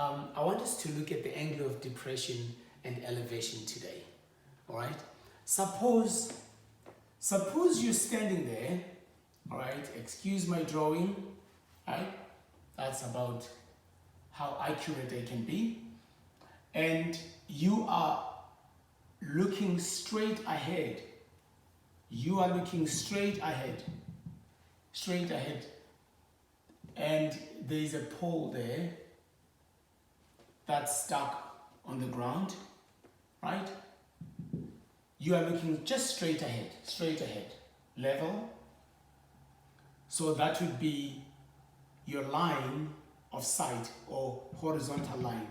I want us to look at the angle of depression and elevation today. All right. Suppose you're standing there. All right. Excuse my drawing. Right. That's about how accurate I can be. And you are looking straight ahead. You are looking straight ahead. Straight ahead. And there's a pole there that's stuck on the ground, right? You are looking just straight ahead, level. So that would be your line of sight or horizontal line.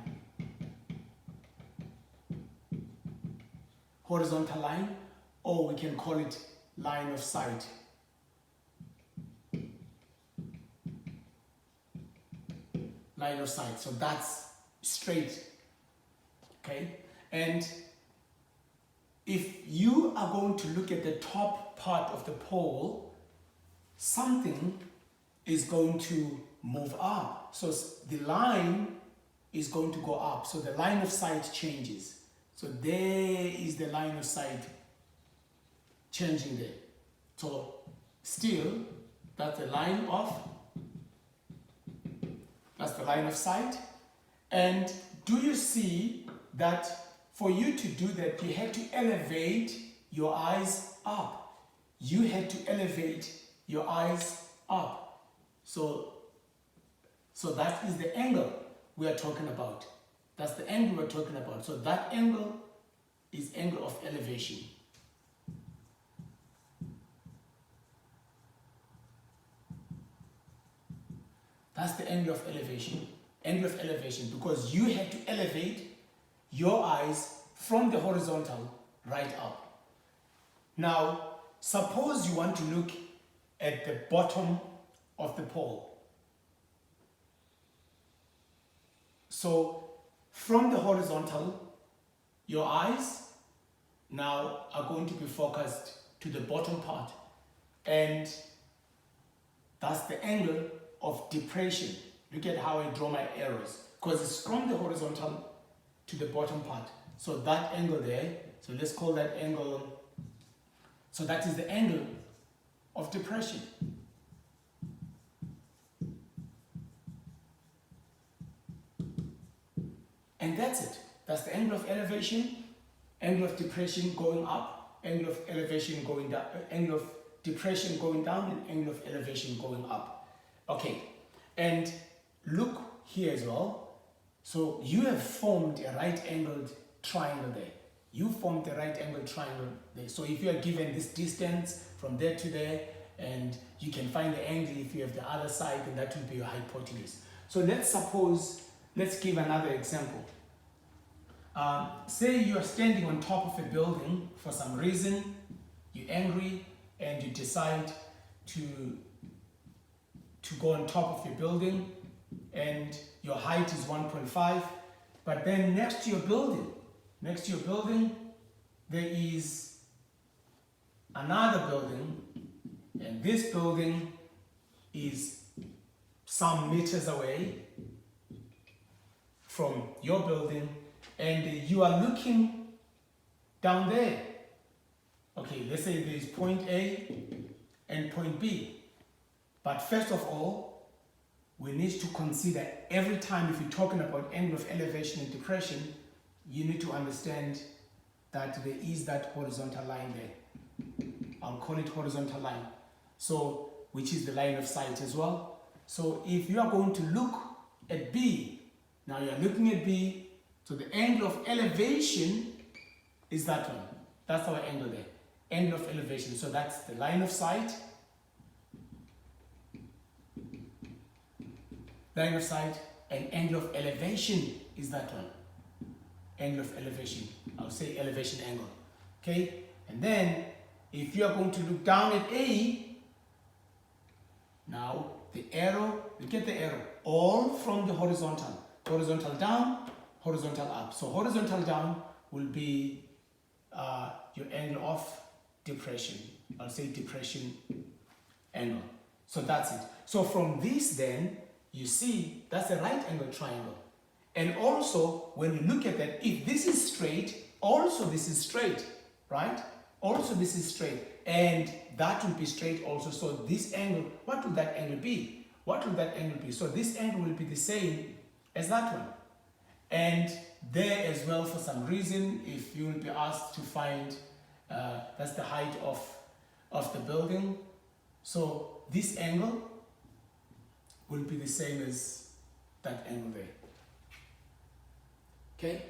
Horizontal line, or we can call it line of sight. Line of sight, so that's straight, okay? And if you are going to look at the top part of the pole, something is going to move up. So the line is going to go up. So the line of sight changes. So there is the line of sight changing there. So still, that's the line of sight. And do you see that for you to do that, you had to elevate your eyes up. You had to elevate your eyes up. So that is the angle we are talking about. That's the angle we're talking about. So that angle is angle of elevation. That's the angle of elevation. Angle of elevation, because you had to elevate your eyes from the horizontal right up. Now, suppose you want to look at the bottom of the pole. So, from the horizontal, your eyes now are going to be focused to the bottom part. And that's the angle of depression. Look at how I draw my arrows, because it's from the horizontal to the bottom part. So that angle there, so let's call that angle, so that is the angle of depression. And that's it. That's the angle of elevation, angle of depression going up, angle of elevation going down, angle of depression going down, and angle of elevation going up. Okay, and look here as well. So you have formed a right-angled triangle there. You formed a right-angled triangle there. So if you are given this distance from there to there, and you can find the angle if you have the other side, and that will be your hypotenuse. So let's give another example. Say you are standing on top of a building for some reason, you're angry, and you decide to go on top of your building, and your height is 1.5, but then next to your building, there is another building, and this building is some meters away from your building, and you are looking down there. Okay, let's say there is point A and point B. But first of all, we need to consider every time if you're talking about angle of elevation and depression, you need to understand that there is that horizontal line there. I'll call it horizontal line. So, which is the line of sight as well. So if you are going to look at B, now you're looking at B, so the angle of elevation is that one. That's our angle there. Angle of elevation. So that's the line of sight. Line of sight, and angle of elevation is that one. Angle of elevation. I'll say elevation angle. Okay? And then, if you are going to look down at A, now the arrow, look at the arrow, all from the horizontal. Horizontal down, horizontal up. So horizontal down will be your angle of depression. I'll say depression angle. So that's it. So from this then, you see, that's a right angle triangle. And also, when you look at that, if this is straight, also this is straight, right? Also this is straight, and that will be straight also. So this angle, what will that angle be? What will that angle be? So this angle will be the same as that one. And there as well, for some reason, if you will be asked to find, that's the height of the building. So this angle will be the same as that angle there. Okay?